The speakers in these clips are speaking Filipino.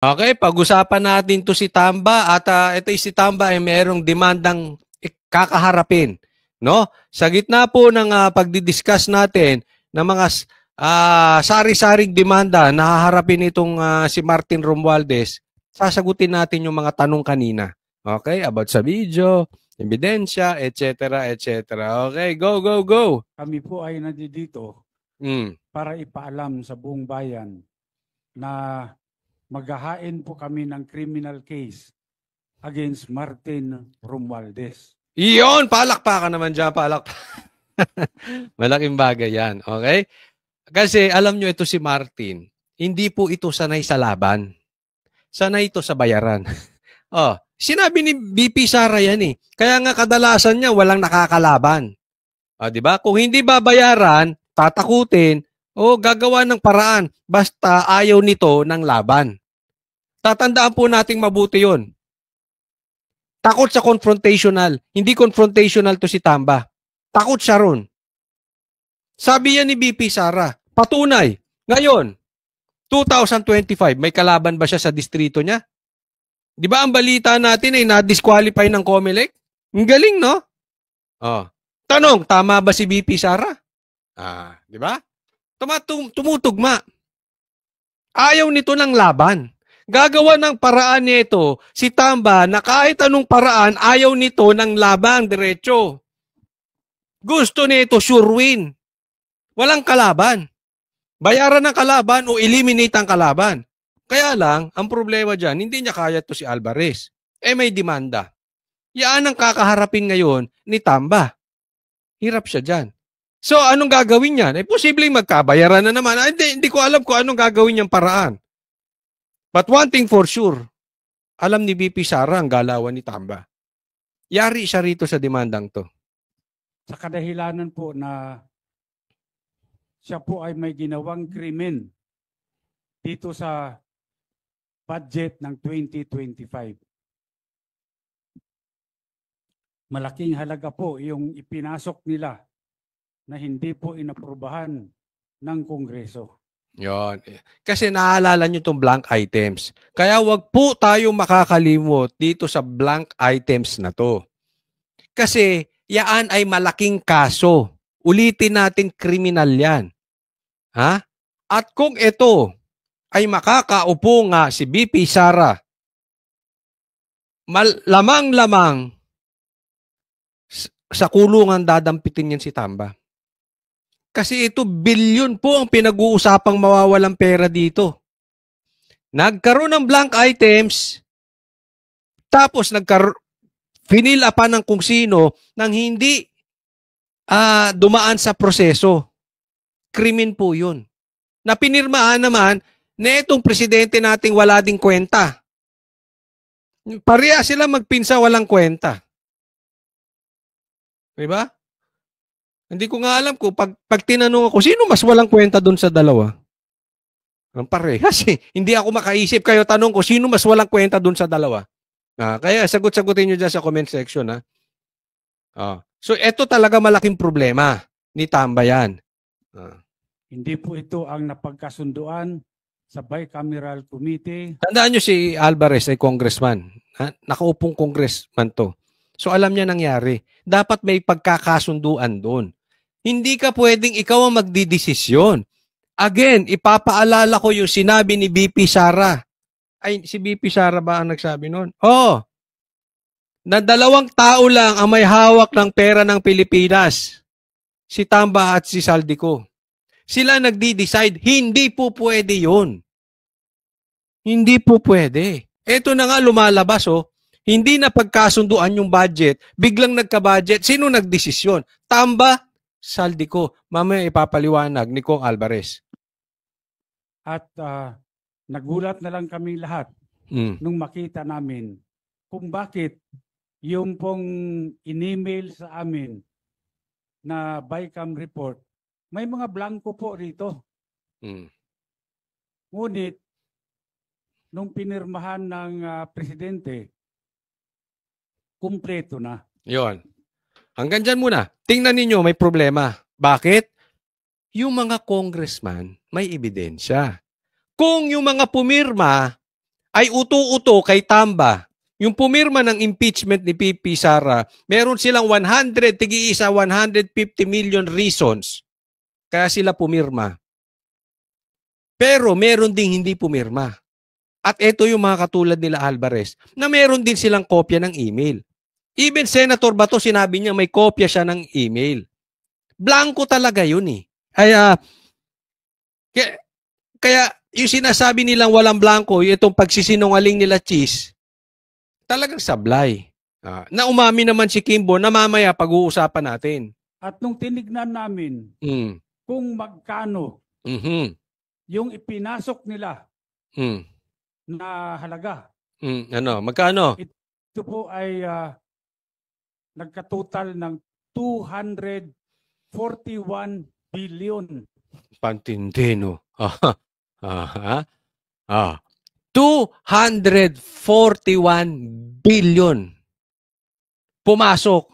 Okay, pag-usapan natin to si Tamba at ito si Tamba ay mayroong demandang kakaharapin, no? Sa gitna po ng pagdi-discuss natin ng mga sari-saring demanda na haharapin itong si Martin Romualdez, sasagutin natin yung mga tanong kanina. Okay, about sa video, ebidensya, etc., etc. Okay, go, go, go. Kami po ay nandito para ipaalam sa buong bayan na maghahain po kami ng criminal case against Martin Romualdez. Iyon, palakpakan naman dyan, palakpakan. Malaking bagay yan, okay? Kasi alam nyo ito si Martin, hindi po ito sanay sa laban. Sanay ito sa bayaran. Sinabi ni BP Sara yan eh. Kaya nga kadalasan niya walang nakakalaban. Di ba? Kung hindi babayaran, tatakutin, gagawa ng paraan. Basta ayaw nito ng laban. Tatandaan po nating mabuti yun. Takot sa confrontational. Hindi confrontational to si Tamba. Takot siya ron. Sabi yan ni BP Sara, patunay. Ngayon, 2025, may kalaban ba siya sa distrito niya? Di ba ang balita natin ay na-disqualify ng COMELEC? Ang galing, no? Tanong, tama ba si BP Sara? Di ba? Tumutugma. Ayaw nito ng laban. Gagawa ng paraan nito si Tamba na kahit anong paraan ayaw nito ng laban diretso. Gusto nito sure win. Walang kalaban. Bayaran ng kalaban o eliminate ang kalaban. Kaya lang, ang problema dyan, hindi niya kaya to si Alvarez. May demanda. Yan ang kakaharapin ngayon ni Tamba. Hirap siya dyan. So, anong gagawin niya? Posibleng magkabayaran na naman. Hindi ko alam kung anong gagawin niyang paraan. But one thing for sure, alam ni BP Sara ang galawan ni Tamba. Yari siya rito sa demandang to. Sa kadahilanan po na siya po ay may ginawang krimen dito sa budget ng 2025. Malaking halaga po yung ipinasok nila na hindi po inaprubahan ng Kongreso. Yon. Kasi naalala nyo itong blank items. Kaya wag po tayo makakalimot dito sa blank items na to. Kasi yaan ay malaking kaso. Ulitin natin kriminal yan. At kung ito ay makakaupo nga si BP Sara, lamang-lamang sa kulungan dadampitin yan si Tamba. Kasi ito, bilyon po ang pinag-uusapang mawawalang pera dito. Nagkaroon ng blank items, tapos finila pa ng kung sino nang hindi dumaan sa proseso. Krimen po yun. Na pinirmahan naman na itong presidente nating wala ding kwenta. Pareha sila magpinsa walang kwenta. Diba? Hindi ko nga alam kung pag tinanong ako, sino mas walang kwenta dun sa dalawa? Ang parehas eh. Hindi ako makaisip. Kayo tanong ko, sino mas walang kwenta dun sa dalawa? Kaya sagot-sagutin nyo dyan sa comment section. So, eto talaga malaking problema ni Tamba yan. Hindi po ito ang napagkasunduan sa bicameral committee. Tandaan nyo si Alvarez ay congressman. Nakaupong congressman to. So, alam niya nangyari. Dapat may pagkakasunduan doon. Hindi ka pwedeng ikaw ang magdidesisyon. Again, ipapaalala ko yung sinabi ni BP Sara. Ay, si BP Sara ba ang nagsabi noon? Na 2 tao lang ang may hawak ng pera ng Pilipinas. Si Tamba at si Saldico. Sila nagdi-decide. Hindi po pwede yun. Hindi po pwede. Ito na nga lumalabas Hindi na pagkasunduan yung budget. Biglang nagka-budget. Sino nagdesisyon? Tamba, Saldico. Mamaya ipapaliwanag ni Kong Alvarez. At nagulat na lang kami lahat nung makita namin kung bakit yung pong in-email sa amin na BICAM report, may mga blanco po rito. Ngunit, nung pinirmahan ng presidente, kumpleto na. Yon. Hanggang dyan muna. Tingnan ninyo, may problema. Bakit? Yung mga congressman, may ebidensya. Kung yung mga pumirma ay uto-uto kay Tamba. Yung pumirma ng impeachment ni PP Sara, meron silang 150 million reasons kaya sila pumirma. Pero meron ding hindi pumirma. At ito yung mga katulad nila Alvarez na meron din silang kopya ng email. Even Senator Bato, sinabi niya may kopya siya ng email. Blanco talaga yun eh. Kaya yung sinasabi nilang walang blanco, itong pagsisinungaling nila Cheese, talagang sablay. Na umami naman si Kimbo na mamaya pag-uusapan natin. At nung tinignan namin kung magkano yung ipinasok nila na halaga. Magkano? Ito po ay nagkatotal ng 241 billion. Pantindino. 241 billion. Pumasok.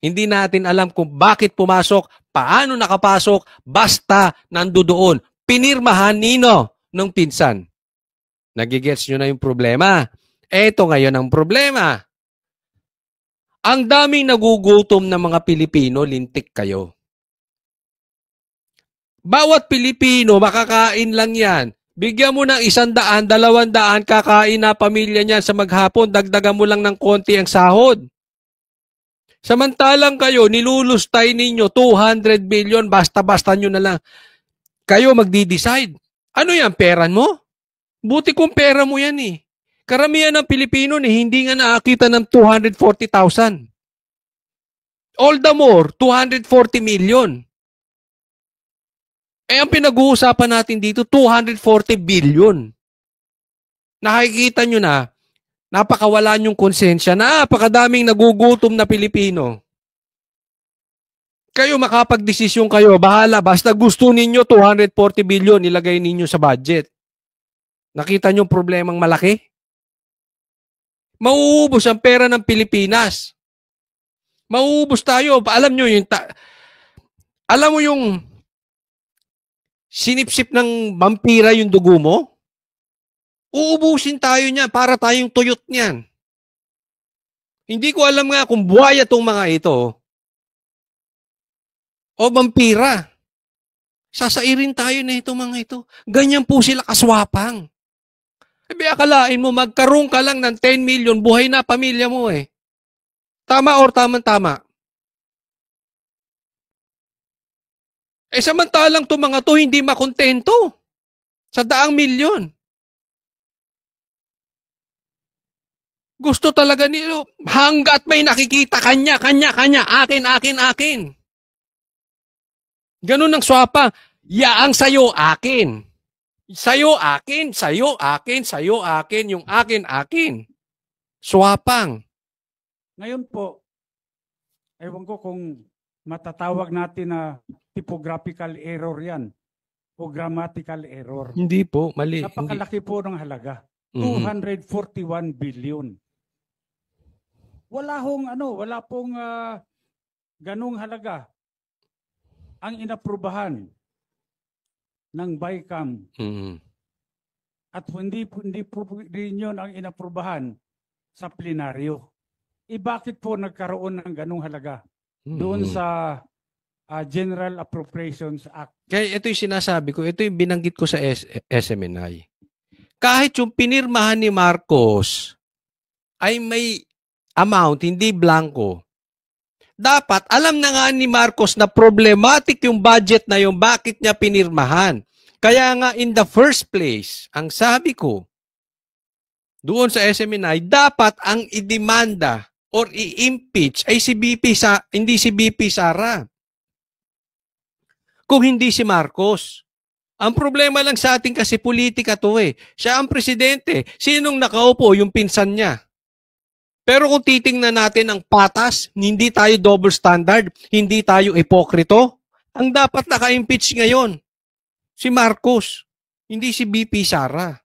Hindi natin alam kung bakit pumasok, paano nakapasok, basta nandoon. Pinirmahan nino ng pinsan. Nagigets nyo na yung problema. Eto ngayon ang problema. Ang daming nagugutom na mga Pilipino, lintik kayo. Bawat Pilipino, makakain lang yan. Bigyan mo ng 100, 200, kakain na pamilya niyan sa maghapon, dagdagan mo lang ng konti ang sahod. Samantalang kayo, nilulustay ninyo 200 billion, basta-basta nyo na lang. Kayo magdi-decide. Ano yan, peran mo? Buti kung pera mo yan eh. Karamihan ng Pilipino hindi nga nakakita ng 240,000. All the more, 240 million. Ang pinag-uusapan natin dito, 240 billion. Nakikita nyo na, napakawala nyong konsensya, napakadaming nagugutom na Pilipino. Kayo makapag-desisyon kayo, bahala, basta gusto ninyo 240 billion, ilagay ninyo sa budget. Nakita nyo problemang malaki? Mauubos ang pera ng Pilipinas. Mauubos tayo. Alam nyo alam mo yung sinipsip ng vampira yung dugo mo? Uubusin tayo niyan para tayong tuyot niyan. Hindi ko alam nga kung buhaya itong mga ito o vampira. Sasairin tayo na itong mga ito. Ganyan po sila kaswapang. Akalain mo, magkaroon ka lang ng 10 million, buhay na pamilya mo eh. Tama or tama-tama? Samantalang itong mga to hindi makontento sa 100 milyon. Gusto talaga nilo, hanggat may nakikita kanya, akin. Ganun ang swapa. Yaang sayo, akin. Sayo, akin. Yung akin. Swapang. Ngayon po, ewan ko kung matatawag natin na typographical error yan o grammatical error. Hindi po, mali. Napakalaki po ng halaga. 241 billion. Wala pong ganung halaga ang inaprubahan ng BICAM. At hindi po rin yun ang inaprubahan sa plenaryo. Bakit po nagkaroon ng ganung halaga doon sa General Appropriations Act? Kaya ito yung sinasabi ko, ito yung binanggit ko sa SMNI. Kahit yung pinirmahan ni Marcos ay may amount, hindi blanco. Dapat, alam na nga ni Marcos na problematic yung budget na yung bakit niya pinirmahan. Kaya nga in the first place, ang sabi ko, doon sa SMNI, dapat ang idemanda or i-impeach ay hindi si BP Sara. Kung hindi si Marcos. Ang problema lang sa atin kasi politika to eh. Siya ang presidente. Sinong nakaupo? Yung pinsan niya. Pero kung titingnan natin ang patas, hindi tayo double standard, hindi tayo ipokrito, ang dapat naka-impeach ngayon, si Marcos, hindi si BP Sara.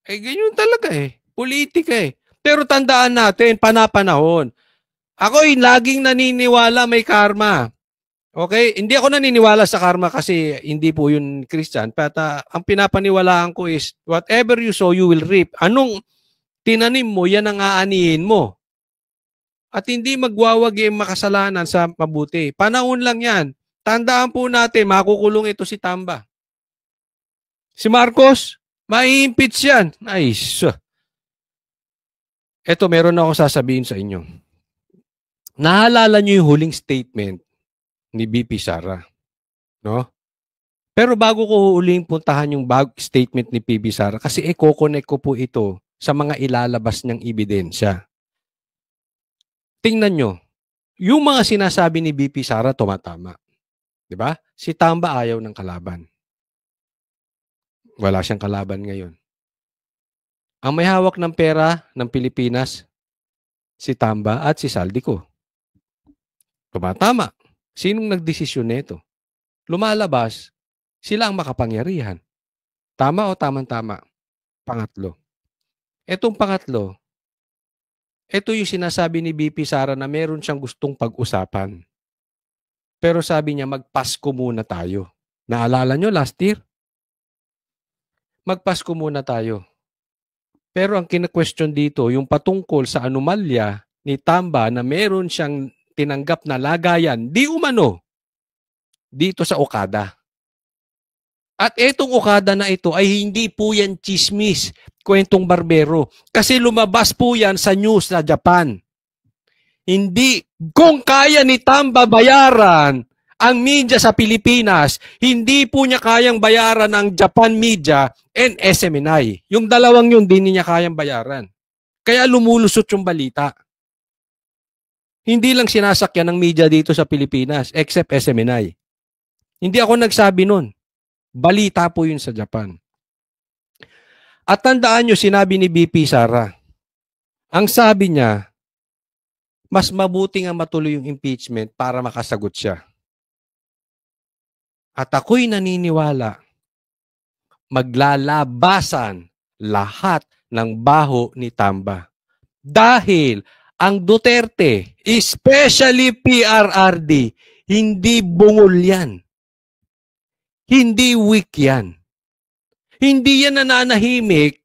Ganyan talaga eh. Politika eh. Pero tandaan natin, panapanahon. Ako'y laging naniniwala may karma. Okay? Hindi ako naniniwala sa karma kasi hindi po yun Christian. But ang pinapaniwalaan ko is, whatever you sow, you will reap. Anong tinanim mo, yan ang aanihin mo. At hindi magwawagi ang makasalanan sa mabuti. Panahon lang yan. Tandaan po natin, makukulong ito si Tamba. Si Marcos, mai-impeach yan. Nice. Ito, meron ako sasabihin sa inyo. Naalala niyo yung huling statement ni BP Sara. No? Pero bago ko huling puntahan yung statement ni PB Sara, kasi i-connect ko po ito sa mga ilalabas niyang ebidensya. Tingnan nyo, yung mga sinasabi ni BP Sara tumatama. Diba? Si Tamba ayaw ng kalaban. Wala siyang kalaban ngayon. Ang may hawak ng pera ng Pilipinas, si Tamba at si Saldico. Tumatama. Sinong nagdesisyon nito? Lumalabas, sila ang makapangyarihan. Tama o tamang-tama? Pangatlo. Etong pangatlo, ito yung sinasabi ni BP Sara na meron siyang gustong pag-usapan. Pero sabi niya, magpasko muna tayo. Naalala nyo last year? Magpasko muna tayo. Pero ang kina-question dito, yung patungkol sa anomalya ni Tamba na meron siyang tinanggap na lagayan, di umano, dito sa Okada. At etong Okada na ito ay hindi po yan chismis, kwentong barbero. Kasi lumabas po yan sa news na Japan. Hindi, kung kaya ni Tamba bayaran ang media sa Pilipinas, hindi po niya kayang bayaran ang Japan media and SMNI. Yung dalawang yun, hindi niya kayang bayaran. Kaya lumulusot yung balita. Hindi lang sinasakyan ng media dito sa Pilipinas, except SMNI. Hindi ako nagsabi nun. Balita po yun sa Japan. At tandaan nyo, sinabi ni BP Sara, ang sabi niya, mas mabuti nga matuloy yung impeachment para makasagot siya. At ako'y naniniwala, maglalabasan lahat ng baho ni Tamba. Dahil ang Duterte, especially PRRD, hindi bungol yan. Hindi weak yan. Hindi yan nananahimik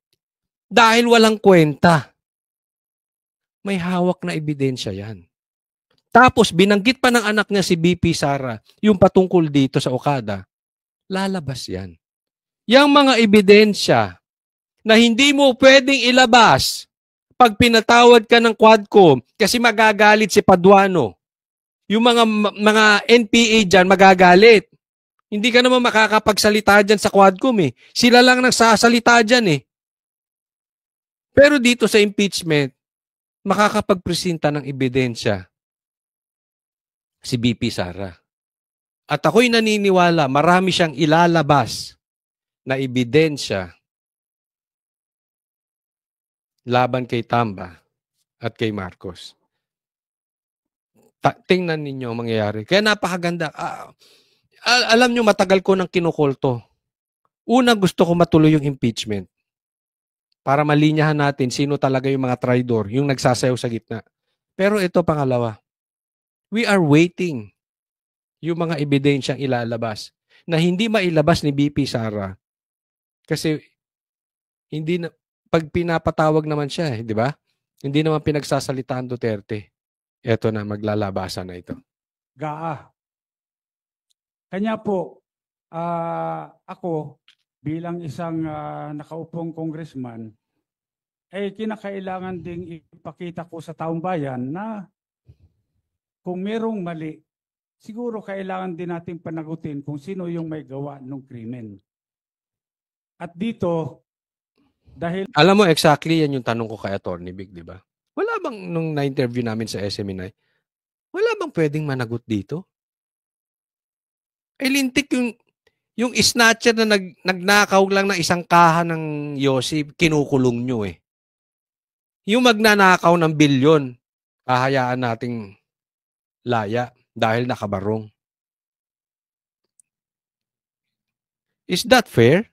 dahil walang kwenta. May hawak na ebidensya yan. Tapos binanggit pa ng anak niya si BP Sara, yung patungkol dito sa Okada, lalabas yan. Yang mga ebidensya na hindi mo pwedeng ilabas pag pinatawad ka ng Quadcom kasi magagalit si Paduano. Yung mga NPA dyan magagalit. Hindi ka naman makakapagsalita dyan sa Quadcom eh. Sila lang nagsasalita dyan eh. Pero dito sa impeachment, makakapagpresenta ng ebidensya si BP Sara. At ako'y naniniwala, marami siyang ilalabas na ebidensya laban kay Tamba at kay Marcos. Tingnan ninyo ang mangyayari. Kaya napakaganda. Alam nyo, matagal ko nang kinukulto. Una, gusto ko matuloy yung impeachment para malinyahan natin sino talaga yung mga traidor, yung nagsasayaw sa gitna. Pero ito, pangalawa, we are waiting yung mga ebidensyang ilalabas na hindi mailabas ni BP Sara kasi hindi na, pag pinapatawag naman siya, di ba? Hindi naman pinagsasalitaan Duterte. Ito na, maglalabasan na ito. Kanya po, ako bilang isang nakaupong congressman, kinakailangan ding ipakita ko sa taong bayan na kung merong mali, siguro kailangan din natin panagutin kung sino yung may gawa ng krimen. At dito, dahil... Alam mo, exactly yan yung tanong ko kay Atty. Big, di ba? Wala bang, nung na-interview namin sa SMNI, wala bang pwedeng managot dito? Lintik yung snatcher na nagnakaw lang ng isang kaha ng Yossi, kinukulong nyo eh. Yung magnanakaw ng bilyon, hahayaan nating laya dahil nakabarong. Is that fair?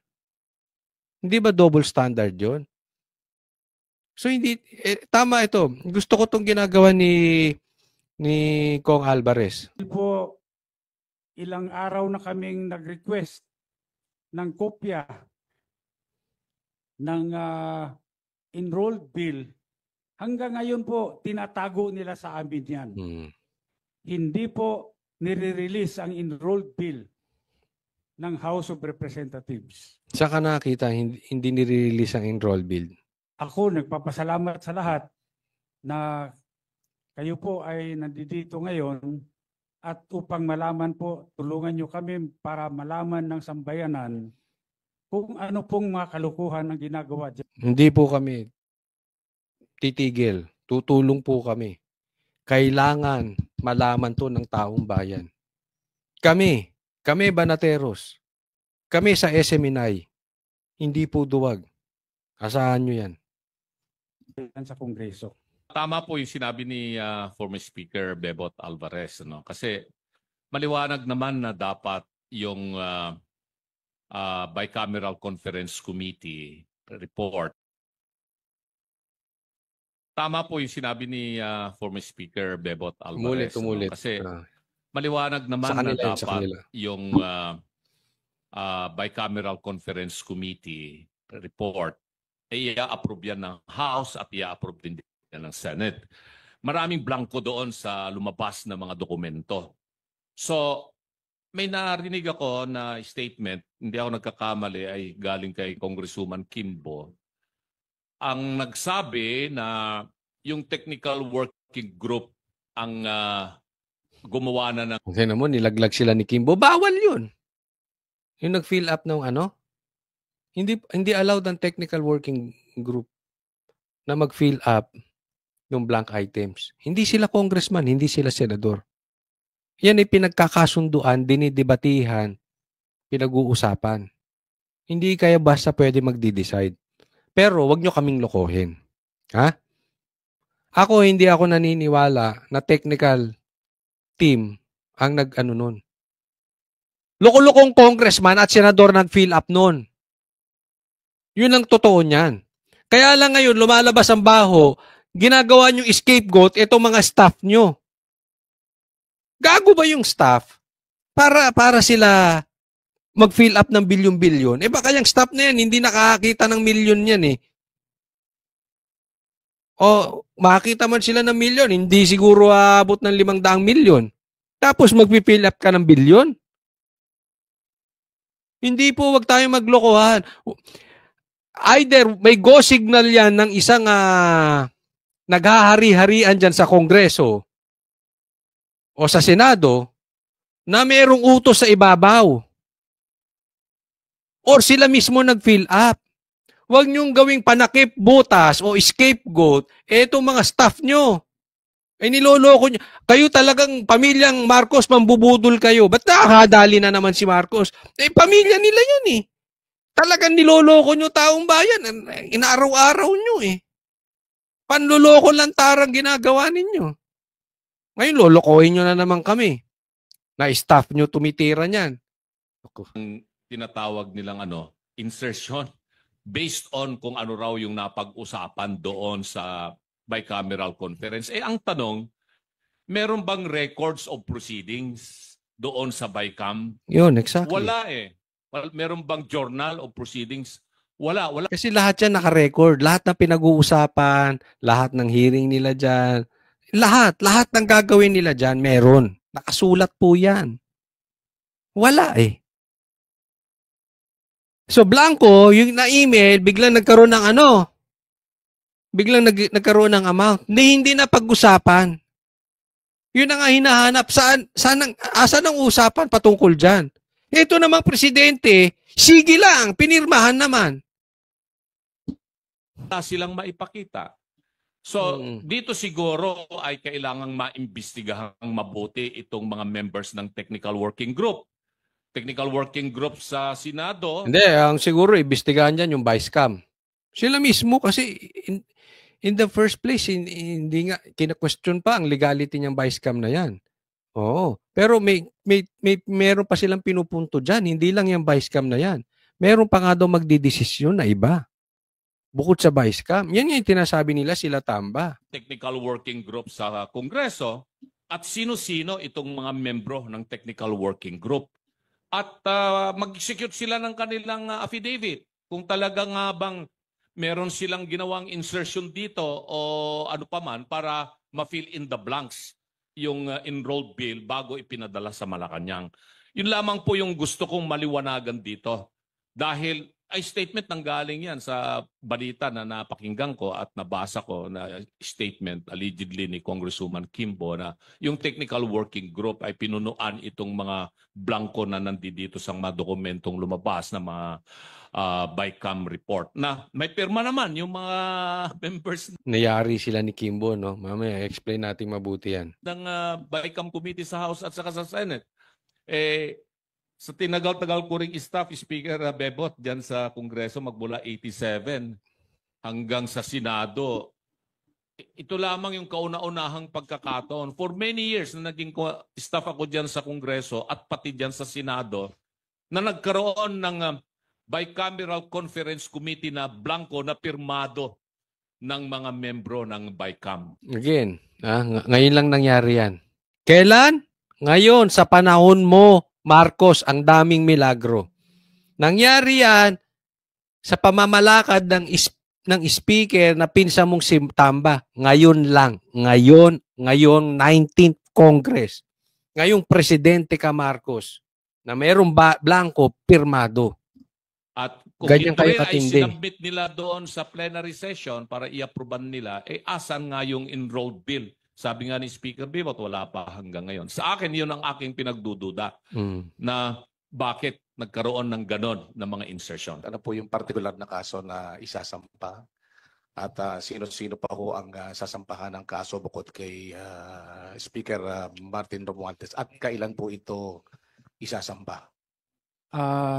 Hindi ba double standard yon? So hindi, tama ito. Gusto ko itong ginagawa ni Kong Alvarez. Po, ilang araw na kaming nag-request ng kopya ng enrolled bill. Hanggang ngayon po, tinatago nila sa amin yan. Hindi po nire-release ang enrolled bill ng House of Representatives. Saan ka nakita hindi nire-release ang enrolled bill? Ako nagpapasalamat sa lahat na kayo po ay nandito ngayon at upang malaman po, tulungan nyo kami para malaman ng sambayanan kung ano pong mga kalukuhan ang ginagawa dyan. Hindi po kami titigil. Tutulong po kami. Kailangan malaman to ng taong bayan. Kami Banateros, kami sa SMNI, hindi po duwag. Asahan nyo yan. Sa Kongreso. Tama po yung sinabi ni former Speaker Bebot Alvarez. No? Kasi maliwanag naman na dapat yung Bicameral Conference Committee report. Tama po yung sinabi ni former Speaker Bebot Alvarez. Umulit. No? Kasi maliwanag naman na dapat yung Bicameral Conference Committee report ay i-approve yan ng House at i-approve din yan ng Senate. Maraming blanco doon sa lumabas na mga dokumento. So, may narinig ako na statement, hindi ako nagkakamali, ay galing kay Congresswoman Kimbo. Ang nagsabi na yung technical working group ang gumawa na ng... Okay naman, nilaglag sila ni Kimbo. Bawal yun. Yung nag-fill up ng ano? Hindi allowed ang technical working group na mag-fill up ng blank items. Hindi sila congressman, hindi sila senador. Yan ay pinagkakasunduan, dinidebatihan, pinag-uusapan. Hindi kaya basta pwede magdi-decide. Pero wag nyo kaming lokohin. Ha? Hindi ako naniniwala na technical team ang nag-ano nun. Loko-lokong congressman at senador nag-fill up nun. Yun ang totoo niyan. Kaya lang ngayon, lumalabas ang baho, ginagawa nyo scapegoat itong mga staff nyo. Gago ba yung staff? Para sila mag-fill up ng bilyon-bilyon. Baka yung staff na yan, hindi nakakita ng milyon yan eh. O, makakita man sila ng milyon, hindi siguro aabot ng 500 milyon. Tapos mag-fill up ka ng bilyon? Hindi po, wag tayo maglokohan. Either may go signal yan ng isang naghahari-harian dyan sa Kongreso o sa Senado na mayroong utos sa ibabaw. Or sila mismo nag-fill up. Huwag niyong gawing panakip, butas o scapegoat etong mga staff nyo. Niloloko nyo. Kayo talagang pamilyang Marcos, mambubudol kayo. Ba't nakakadali na naman si Marcos? Pamilya nila yan eh. Talagang niloloko nyo taong bayan. Inaaraw-araw nyo eh. Panloloko lang tarang ginagawa ninyo. Ngayon, lolokohin nyo na naman kami. Na staff nyo tumitira niyan. Ang tinatawag nilang insertion based on kung ano raw yung napag-usapan doon sa bicameral conference. Ang tanong, meron bang records of proceedings doon sa BICAM? Yun, exactly. Wala eh. Meron bang journal of proceedings? Wala. Kasi lahat yan naka-record. Lahat ng pinag-uusapan, lahat ng hearing nila dyan, lahat ng gagawin nila dyan, meron. Nakasulat po yan. Wala eh. So, blanco, yung na-email, biglang nagkaroon ng nagkaroon ng amount. Hindi na pag-usapan. Yun ang hinahanap. Asan ang usapan patungkol dyan? Ito namang presidente, sige lang, pinirmahan naman. Silang maipakita. So, dito siguro ay kailangang maimbestigahang mabuti itong mga members ng Technical Working Group. Technical Working Group sa Senado. Hindi, ang siguro imbestigahan dyan yung Vice-Cam. Sila mismo kasi in the first place, hindi nga, kina-question pa ang legality niyang Vice-Cam na yan. Oo. Pero meron pa silang pinupunto dyan. Hindi lang yung Vice-Cam na yan. Meron pa nga daw magdidesisyon na iba. Bukod sa Vice-Cam. Yan yung tinasabi nila sila tamba. Technical Working Group sa Kongreso at sino-sino itong mga membro ng technical working group. At mag-execute sila ng kanilang affidavit. Kung talaga nga bang meron silang ginawang insertion dito o ano pa man para ma-fill in the blanks yung enrolled bill bago ipinadala sa Malacanang. Yun lamang po yung gusto kong maliwanagan dito. Dahil ay statement nang galing yan sa balita na napakinggan ko at nabasa ko na statement allegedly ni Congresswoman Kimbo na yung technical working group ay pinunuan itong mga blanco na nandito sa mga dokumentong lumabas na mga BICAM report na may pirma naman yung mga members Nayari sila ni Kimbo, no? Mamaya, explain natin mabuti yan. ng BICAM committee sa House at saka sa Senate. Sa tinagal-tagal ko ring staff, Speaker Bebot, dyan sa Kongreso magmula 87 hanggang sa Senado. Ito lamang yung kauna-unahang pagkakataon. For many years na naging staff ako dyan sa Kongreso at pati dyan sa Senado na nagkaroon ng Bicameral Conference Committee na blanco na pirmado ng mga membro ng BICAM. Again, ngayon lang nangyari yan. Kailan? Ngayon, sa panahon mo, Marcos, ang daming milagro. Nangyari yan sa pamamalakad ng speaker na pinsa mong si Tamba. Ngayon lang. Ngayong 19th Congress. Ngayong presidente ka, Marcos, na mayroong blanco, pirmado. At kung Ganyan ito kayo ay katindi. sinabit nila doon sa plenary session para i-approvean nila, asan nga yung enrolled bill? Sabi nga ni Speaker Bibot, wala pa hanggang ngayon. Sa akin, yun ang aking pinagdududa na bakit nagkaroon ng ganon na mga insertion. Ano po yung particular na kaso na isasampa? At sino-sino pa ho ang sasampahan ng kaso bukod kay Speaker Martin Romualdez? At kailan po ito isasampa?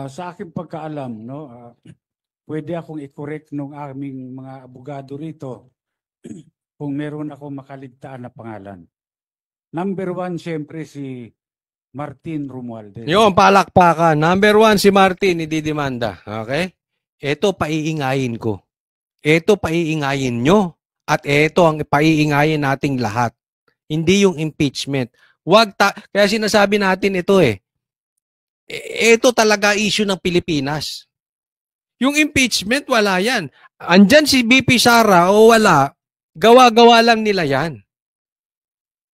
Sa aking pagkaalam, no, pwede akong i-correct ng aming mga abogado rito kung meron ako makaligtaan na pangalan. Number 1, siyempre si Martin Romualdez. Yung palakpakan. Number 1, si Martin, ididimanda. Okay? Ito, paiingayin ko. Ito, paiingayin nyo. At ito ang paiingayin nating lahat. Hindi yung impeachment. Kaya sinasabi natin ito ito talaga issue ng Pilipinas. Yung impeachment, wala yan. Andyan si BP Sara o wala, gawa-gawa lang nila yan.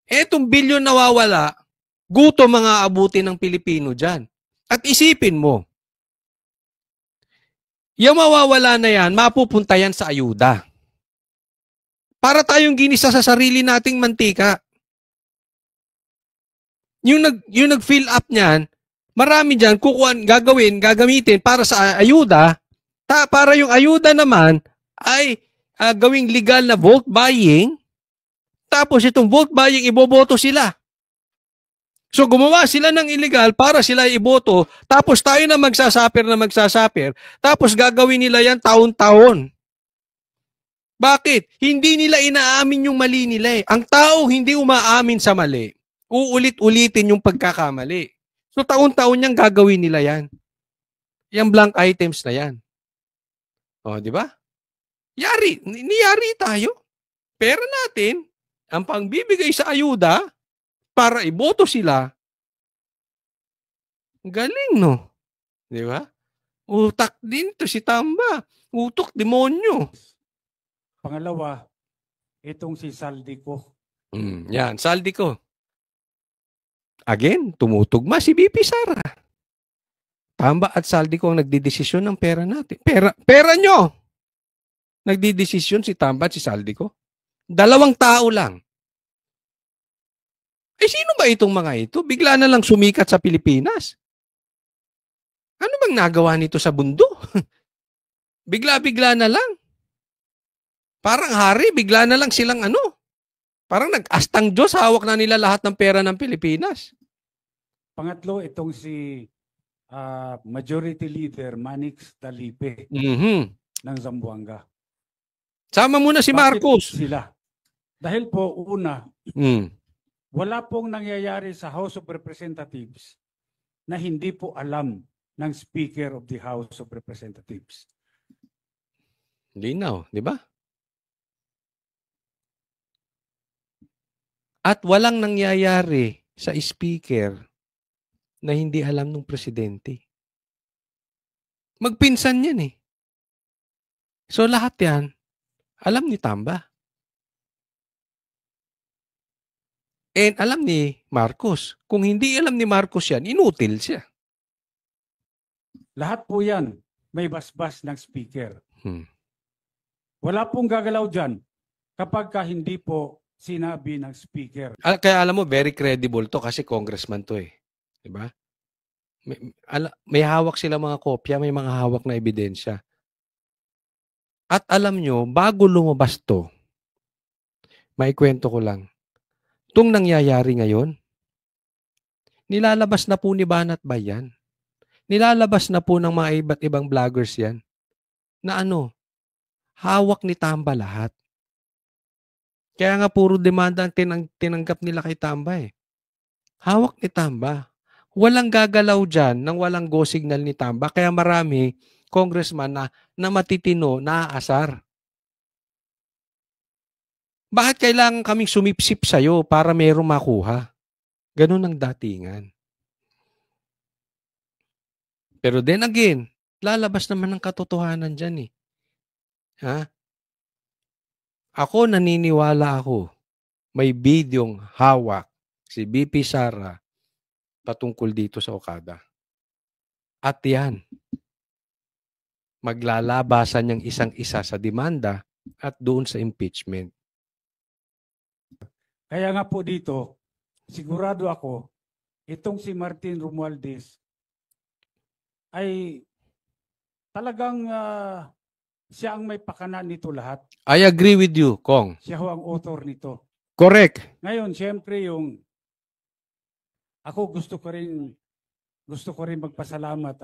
Etong bilyon nawawala, gutom mga abuti ng Pilipino dyan. At isipin mo, yung mawawala na yan, mapupunta yan sa ayuda. Para tayong ginisa sa sarili nating mantika. Yung nag-fill up niyan, marami dyan gagamitin para sa ayuda, para yung ayuda naman ay gawing legal na vote buying, tapos itong vote buying iboboto sila. So gumawa sila ng illegal para sila iboto, tapos tayo na magsasapir, tapos gagawin nila yan taon-taon. Bakit? Hindi nila inaamin yung mali nila. Ang tao hindi umaamin sa mali, uulit-ulitin yung pagkakamali. So taon-taon niyang gagawin nila yan. Yung blank items na yan. O, di ba? Niyari tayo. Pera natin, ang pangbibigay sa ayuda para iboto sila. Galing, no? Di ba? Utak din to si Tamba. Utok, demonyo. Pangalawa, itong si Saldico. Yan, Saldico. Again, tumutugma si BP Sara. Tamba at Saldico ang nagdidesisyon ng pera natin. Pera nyo! Nagdidesisyon si Tamba at si Saldico. 2 tao lang. Sino ba itong mga ito? Bigla na lang sumikat sa Pilipinas. Ano bang nagawa nito sa mundo? Bigla-bigla na lang. Parang hari, bigla na lang silang parang nag-astang Diyos, hawak na nila lahat ng pera ng Pilipinas. Pangatlo, itong si Majority Leader Manix Talipe ng Zamboanga. Sama muna si Marcos. Bakit sila? Dahil po, una, wala pong nangyayari sa House of Representatives na hindi po alam ng Speaker of the House of Representatives. Linaw, di ba? At walang nangyayari sa speaker na hindi alam ng presidente. Magpinsan yan eh. So lahat yan, alam ni Tamba. And alam ni Marcos. Kung hindi alam ni Marcos yan, inutil siya. Lahat po yan may basbas ng speaker. Wala pong gagalaw dyan kapag hindi po sinabi ng speaker. Kaya alam mo, very credible to kasi congressman to eh. Diba? May hawak sila mga kopya, may mga hawak na ebidensya. At alam nyo, bago lumabas to, maikwento ko lang, itong nangyayari ngayon, nilalabas na po ni Banat Bayan. Nilalabas na po ng mga iba't ibang vloggers yan na hawak ni Tamba lahat. Kaya nga puro demanda ang tinanggap nila kay Tamba eh. Hawak ni Tamba. Walang gagalaw dyan nang walang go signal ni Tamba. Kaya marami congressman na matitino, naaasar. Bakit kailangan kaming sumipsip sa'yo para mayroong makuha? Ganun ang datingan. Pero then again, lalabas naman ng katotohanan dyan eh. Ha? Ako naniniwala ako, may bidyong hawak si BP Sara patungkol dito sa Okada. At yan, maglalabasan niyang isang-isa sa demanda at doon sa impeachment. Kaya nga po dito, sigurado ako, itong si Martin Romualdez ay talagang siya ang may pakana nito lahat. I agree with you, Kong. Siya ho ang author nito. Correct. Ngayon, siyempre ako gusto ko rin magpasalamat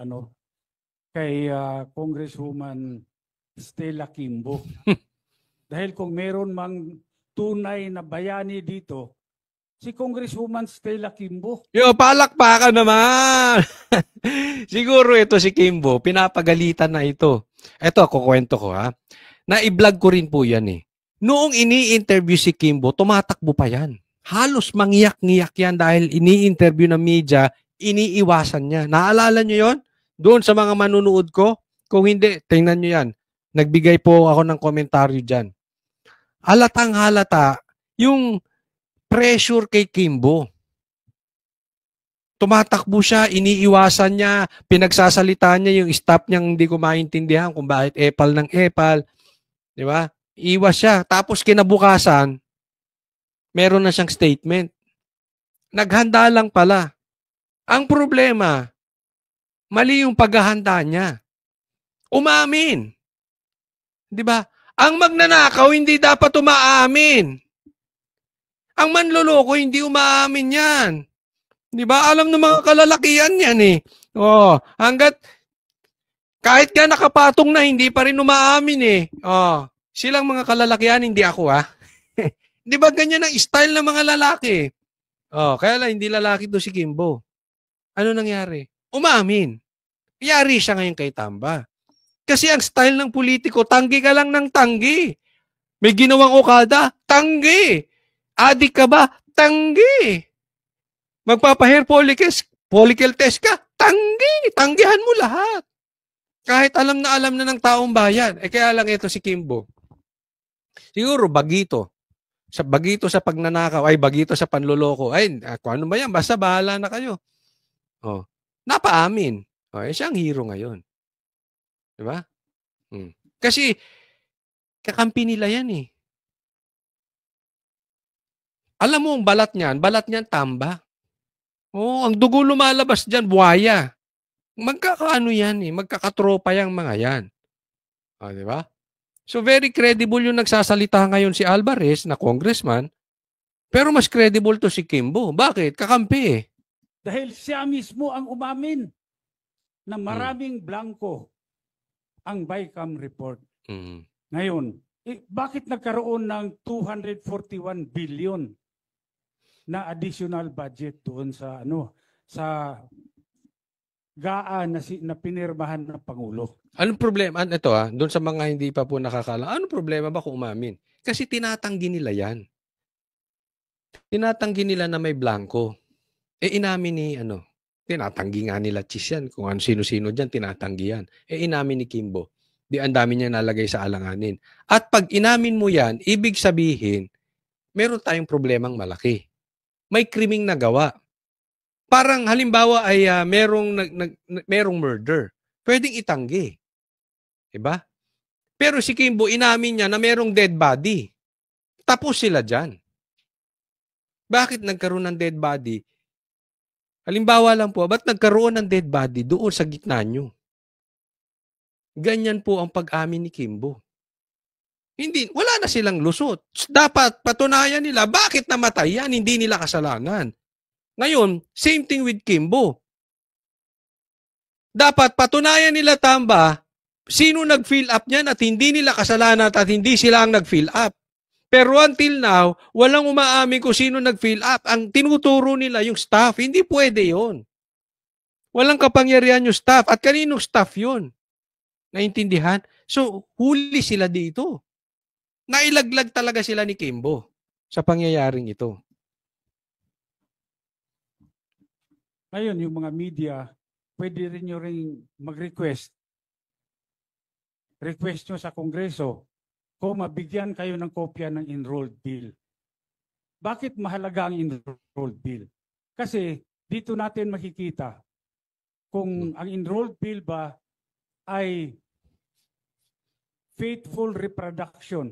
kay Congresswoman Stella Kimbo. Dahil kung meron mang tunay na bayani dito, si Congresswoman Stella Kimbo. Palakpakan naman! Siguro ito si Kimbo, pinapagalitan na ito. Ito, kukwento ko ha. Na-i-vlog ko rin po yan eh. Noong ini-interview si Kimbo, tumatakbo pa yan. Halos mangiyak-ngiyak yan dahil ini-interview ng media, iniiwasan niya. Naalala niyo yon? Doon sa mga manunood ko? Kung hindi, tingnan niyo yan. Nagbigay po ako ng komentaryo dyan. Halatang halata yung pressure kay Kimbo. Tumatakbo siya, iniiwasan niya, pinagsasalita niya yung staff niyang hindi ko maintindihan kung bakit epal ng epal. Di ba? Iwas siya. Tapos kinabukasan, meron na siyang statement. Naghanda lang pala. Ang problema, mali yung paghahanda niya. Umamin. Di ba? Ang magnanakaw, hindi dapat umaamin. Ang manloloko, hindi umaamin yan. Di ba? Alam ng mga kalalakihan yan eh. Hanggat kahit ka nakapatong na, hindi pa rin umaamin eh. Silang mga kalalakihan, hindi ako ha. Di ba ganyan ang style ng mga lalaki? Kaya lang, hindi lalaki to si Kimbo. Ano nangyari? Umaamin. Yari siya ngayon kay Tamba. Kasi ang style ng politiko, tanggi ka lang ng tanggi. May ginawang Okada, tanggi. Adik ka ba? Tanggi. Magpapa-hair follicle test ka? Tanggi. Tanggihan mo lahat. Kahit alam na ng taong bayan. Kaya lang ito si Kimbo. Siguro bagito. Bagito sa pagnanakaw, bagito sa panloloko. Kung ano ba yan? Basta bahala na kayo. Napaamin. Siya ang hero ngayon. Diba? Kasi, kakampi nila yan eh. Alam mo, ang balat niyan, Tamba. Ang dugo lumalabas dyan, buhaya. Magkakaano yan eh, magkakatropa yung mga yan. Diba? So, very credible yung nagsasalita ngayon si Alvarez na congressman, pero mas credible to si Kimbo. Bakit? Kakampi eh. Dahil siya mismo ang umamin na maraming blanco ang BICAM report. Ngayon, bakit nagkaroon ng 241 billion na additional budget doon sa sa GAA na pinirmahan ng Pangulo? Anong problema? Ito doon sa mga hindi pa po nakakala. Anong problema ba kung umamin? Kasi tinatanggi nila yan. tinatanggi nila na may blanco. Inamin ni tinatanggi nga nila Chis yan. Kung ano sino-sino dyan, tinatanggi yan. Inamin ni Kimbo. Ang dami niya nalagay sa alanganin. At pag inamin mo yan, ibig sabihin, meron tayong problemang malaki. May krimeng nagawa. Parang halimbawa ay merong murder. Pwedeng itanggi. Diba? Pero si Kimbo, inamin niya na merong dead body. Tapos sila dyan. Bakit nagkaroon ng dead body? Halimbawa lang po, ba't nagkaroon ng dead body doon sa gitna nyo? Ganyan po ang pag-amin ni Kimbo. Wala na silang lusot. Dapat patunayan nila bakit namatay yan, hindi nila kasalanan. Ngayon, same thing with Kimbo. Dapat patunayan nila tamba, sino nag-fill up niyan at hindi nila kasalanan at hindi sila ang nag-fill up. Pero until now, walang umaamin kung sino nag-fill up. Ang tinuturo nila yung staff. Hindi pwede yon. Walang kapangyarihan yung staff. At kaninong staff yun? Naintindihan? So, huli sila dito. Nailaglag talaga sila ni Kimbo sa pangyayaring ito. Ngayon, yung mga media, pwede rin nyo rin mag-request. Request nyo sa Kongreso kung mabigyan kayo ng kopya ng enrolled bill. Bakit mahalaga ang enrolled bill? Kasi dito natin makikita kung ang enrolled bill ba ay faithful reproduction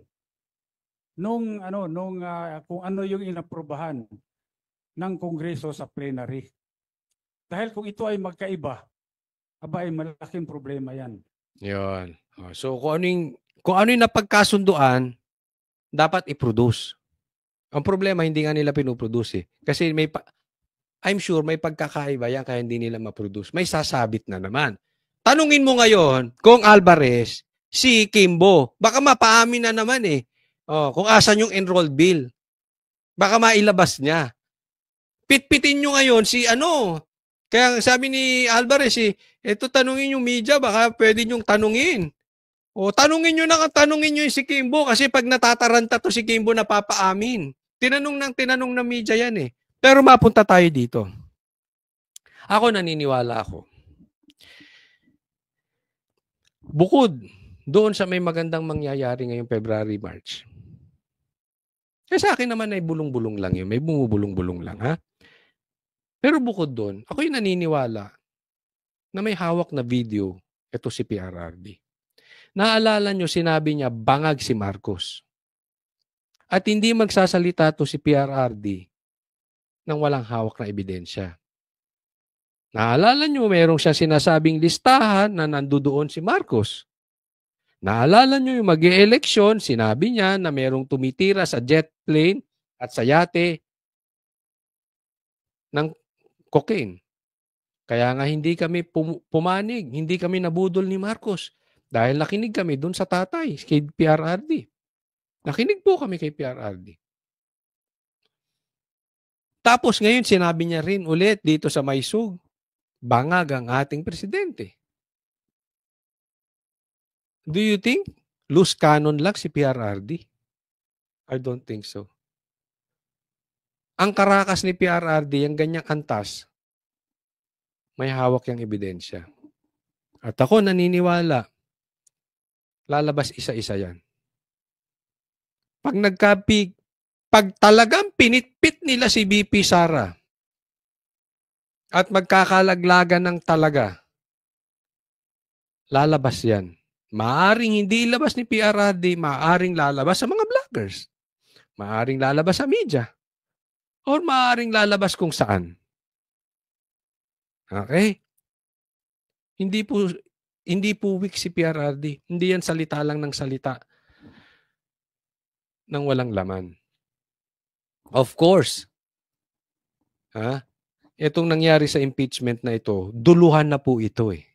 kung ano yung inaprubahan ng Kongreso sa plenary. Dahil kung ito ay magkaiba, ay malaking problema yan. Yun. So kung ano yung napagkasunduan, dapat i-produce. Ang problema, hindi nga nila pinuproduce eh. Kasi I'm sure may pagkakaiba yan kaya hindi nila ma-produce. May sasabit na naman. Tanungin mo ngayon kung Alvarez, si Kimbo, baka mapaamin na naman eh. Kung asan yung enrolled bill. Baka mailabas niya. Pitpitin nyo ngayon si Kaya sabi ni Alvarez ito tanungin yung media, baka pwede nyong tanungin. Tanungin nyo yung si Kimbo kasi pag natataranta to si Kimbo napapaamin. Tinanong ng media yan eh. Pero mapunta tayo dito. Ako naniniwala ako. Bukod doon sa may magandang mangyayari ngayong February, March. Kasi sa akin naman ay bulong-bulong lang yun. May bumubulong-bulong lang, ha? Pero bukod doon, ako'y naniniwala na may hawak na video ito si PRRD. Naalala nyo, sinabi niya, bangag si Marcos. At hindi magsasalita to si PRRD nang walang hawak na ebidensya. Naalala nyo, mayroong siyang sinasabing listahan na nandoon si Marcos. Naalala nyo yung mag-e-eleksyon, sinabi niya na mayroong tumitira sa jet plane at sa yate ng cocaine. Kaya nga hindi kami pumanig, hindi kami nabudol ni Marcos dahil nakinig kami dun sa tatay, kay PRRD. Nakinig po kami kay PRRD. Tapos ngayon sinabi niya rin ulit dito sa Maysug, bangag ang ating presidente. Do you think loose cannon lang si PRRD? I don't think so. Ang karakas ni PRRD, yung ganyang antas, may hawak yung ebidensya. At ako naniniwala, lalabas isa-isa yan. Pag talagang pinitpit nila si BP Sara at magkakalaglagan ng talaga, lalabas yan. Maaring hindi ilabas ni PRRD, maaring lalabas sa mga vloggers. Maaring lalabas sa media. Or maaring lalabas kung saan. Okay? Hindi po weak si PRRD. Hindi yan salita lang ng salita ng walang laman. Of course. Itong nangyari sa impeachment na ito, duluhan na po ito eh.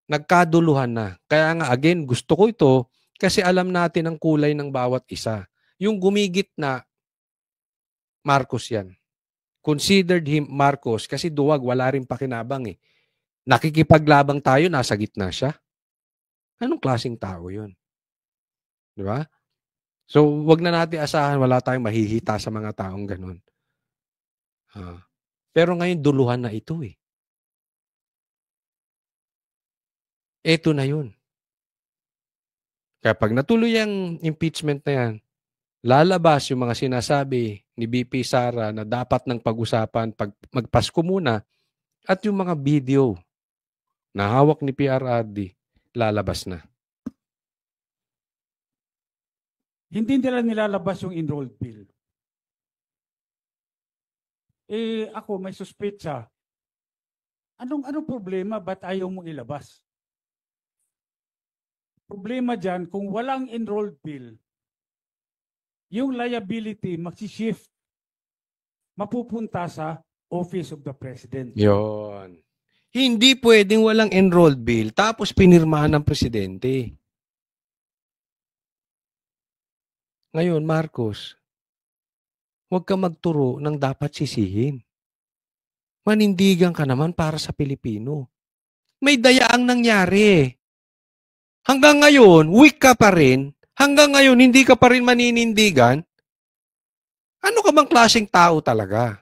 Nagkaduluhan na. Kaya nga again, gusto ko ito kasi alam natin ang kulay ng bawat isa. Yung gumigit na Marcos yan. Considered him Marcos kasi duwag, wala rin pakinabang eh. Nakikipaglabang tayo, nasa gitna siya. Anong klaseng tao yun? Di ba? So, wag na natin asahan, wala tayong mahihita sa mga taong ganun. Pero ngayon, duluhan na ito eh. Ito na yun. Kaya pag natuloy ang impeachment na yan, lalabas yung mga sinasabi ni BP Sara na dapat ng pag-usapan pag magpasko muna at yung mga video na hawak ni PRRD, lalabas na. Hindi nila nilalabas yung enrolled bill. Ako may suspetsa. Anong problema? Ba't ayaw mong ilabas? Problema dyan, kung walang enrolled bill, yung liability magsishift, mapupunta sa Office of the President. Yon. Hindi pwedeng walang enrolled bill tapos pinirmahan ng presidente. Ngayon, Marcos, huwag ka magturo ng dapat sisihin. Manindigan ka naman para sa Pilipino. May dayaang nangyari. Hanggang ngayon, weak ka pa rin. Hanggang ngayon, hindi ka pa rin maninindigan. Ano ka bang klaseng tao talaga?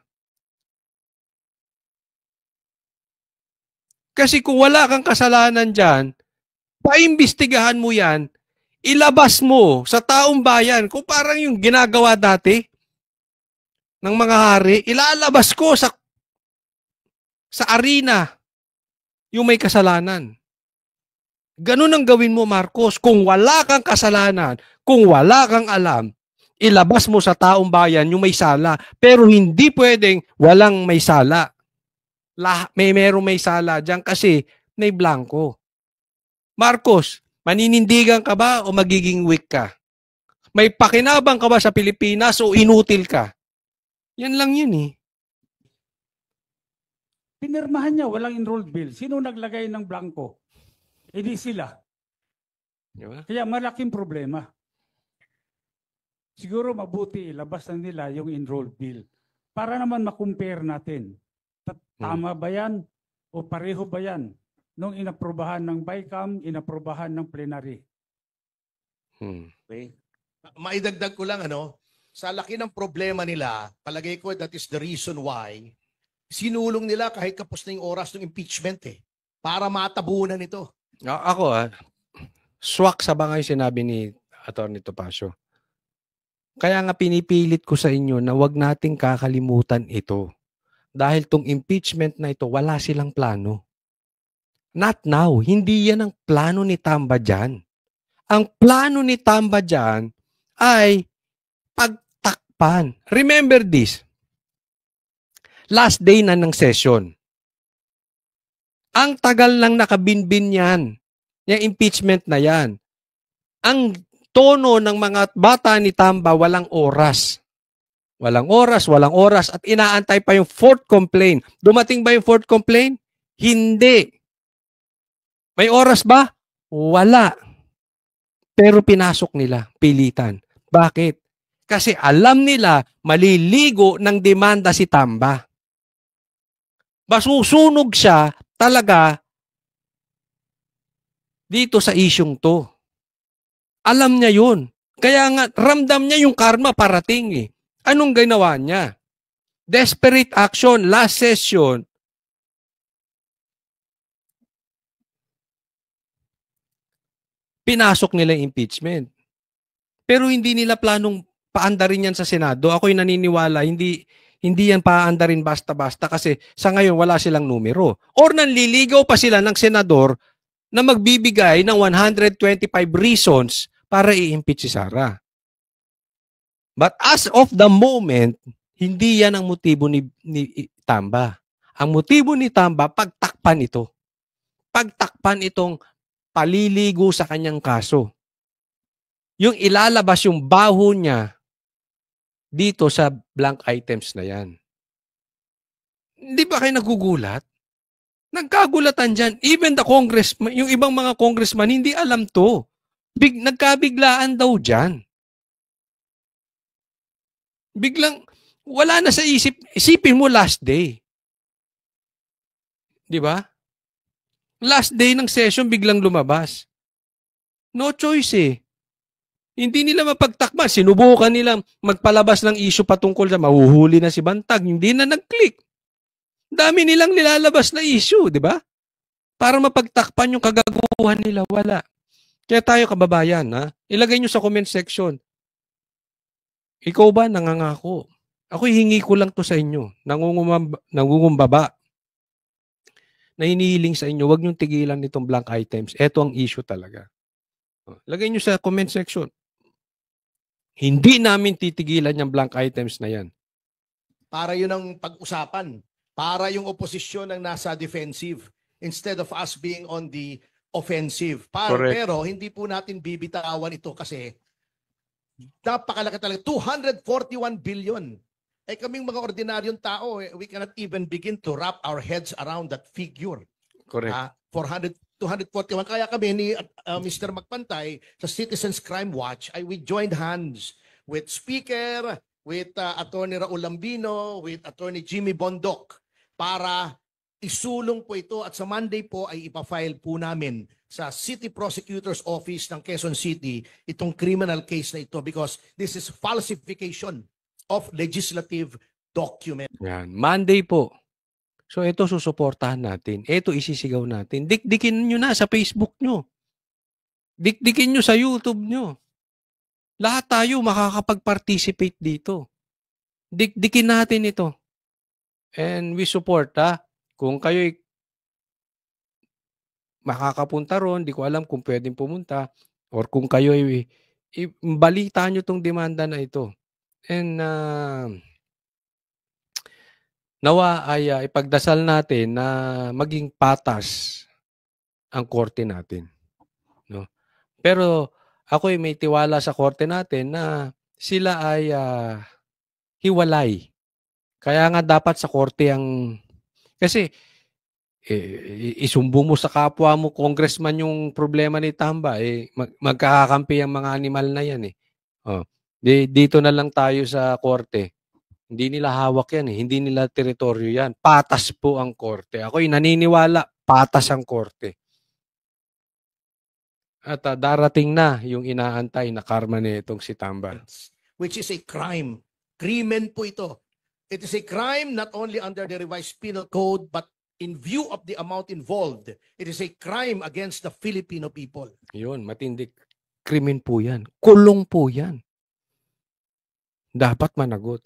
Kasi kung wala kang kasalanan dyan, paimbestigahan mo yan, ilabas mo sa taong bayan kung parang yung ginagawa dati ng mga hari, ilalabas ko sa arena yung may kasalanan. Ganun ang gawin mo, Marcos. Kung wala kang kasalanan, kung wala kang alam, ilabas mo sa taong bayan yung may sala. Pero hindi pwedeng walang may sala. Merong may sala dyan kasi may blanco. Marcos, maninindigan ka ba o magiging weak ka? May pakinabang ka ba sa Pilipinas o inutil ka? Yan lang yun eh. Pinirmahan niya, walang enrolled bill. Sino naglagay ng blanco? Hindi sila. Diba? Kaya malaking problema. Siguro mabuti ilabas na nila yung enrolled bill para naman makumpare natin. Tama ba yan? O pareho ba yan? Nung inaprobahan ng BICAM, inaprobahan ng plenary. Okay. Maidagdag ko lang, sa laki ng problema nila, palagay ko that is the reason why sinulong nila kahit kapos na yung oras ng impeachment para matabunan ito. Ako swak sa bangay sinabi ni Atty. Topacio. Kaya nga pinipilit ko sa inyo na wag nating kakalimutan ito. Dahil tong impeachment na ito, wala silang plano. Not now. Hindi yan ang plano ni Tamba dyan. Ang plano ni Tamba dyan ay pagtakpan. Remember this. Last day na ng session. Ang tagal lang nakabinbin yan. Yung impeachment na yan. Ang tono ng mga bata ni Tamba, walang oras. Walang oras. At inaantay pa yung fourth complaint. Dumating ba yung fourth complaint? Hindi. May oras ba? Wala. Pero pinasok nila, pilitan. Bakit? Kasi alam nila, maliligo ng demanda si Tamba. Masusunog siya talaga dito sa isyong to. Alam niya yun. Kaya nga, ramdam niya yung karma parating Anong ginawa niya? Desperate action, last session. Pinasok nila yung impeachment. Pero hindi nila planong paandarin yan sa Senado. Ako'y naniniwala, hindi yan paandarin basta-basta kasi sa ngayon wala silang numero. Or nanliligaw pa sila ng senador na magbibigay ng 125 reasons para i-impeach si Sara. But as of the moment, hindi yan ang motibo ni Tamba. Ang motibo ni Tamba, pagtakpan ito. Pagtakpan itong paliligo sa kanyang kaso. Yung ilalabas yung baho niya dito sa blank items na yan. Hindi ba kayo nagugulat? Nagkagulatan dyan. Even the congressman, yung ibang mga congressman, hindi alam to. Nagkabiglaan daw dyan. Biglang, wala na sa isip. Isipin mo last day. Di ba? Last day ng session, biglang lumabas. No choice Hindi nila mapagtakma. Sinubukan nilang magpalabas ng issue patungkol sa mahuhuli na si Bantag. Hindi na nag-click. Dami nilang nilalabas na issue, di ba? Para mapagtakpan yung kagaguhan nila. Wala. Kaya tayo kababayan, ha? Ilagay nyo sa comment section. Ikaw ba nangangako? Ako hingi ko lang to sa inyo. Nangungumbaba. Na hinihiling sa inyo, huwag niyong tigilan nitong blank items. Ito ang issue talaga. Lagay nyo sa comment section. Hindi namin titigilan yung blank items na yan. Para yun ang pag-usapan. Para yung oposisyon ang nasa defensive instead of us being on the offensive. Pero hindi po natin bibitawan ito kasi napakalaki talaga. 241 billion. Eh kaming mga ordinaryong tao, we cannot even begin to wrap our heads around that figure. Correct. 241. Kaya kami ni Mr. Magpantay sa Citizens Crime Watch, we joined hands with Speaker, with Attorney Raul Lambino, with Attorney Jimmy Bondoc para isulong po ito at sa Monday po ay ipafile po namin sa City Prosecutor's Office ng Quezon City itong criminal case na ito because this is falsification of legislative document. Yan. Monday po. So ito susuportahan natin. Ito isisigaw natin. Dikdikin nyo na sa Facebook nyo. Dikdikin nyo sa YouTube nyo. Lahat tayo makakapag-participate dito. Dikdikin natin ito. And we support, ha? Kung kayo'y makakapunta ron, di ko alam kung pwedeng pumunta, or kung kayo'y balita nyo tong demanda na ito. And nawa ay ipagdasal natin na maging patas ang korte natin. No? Pero ako ay may tiwala sa korte natin na sila ay hiwalay. Kaya nga dapat sa korte ang... Kasi isumbong mo sa kapwa mo, congressman, yung problema ni Tamba, magkakakampi ang mga animal na yan. Dito na lang tayo sa korte. Hindi nila hawak yan. Hindi nila teritoryo yan. Patas po ang korte. Ako'y naniniwala, patas ang korte. At darating na yung inaantay na karma nitong si Tamba. Which is a crime. Krimen po ito. It is a crime not only under the revised penal code but in view of the amount involved. It is a crime against the Filipino people. Yun, matindi. Krimen po yan. Kulong po yan. Dapat managot.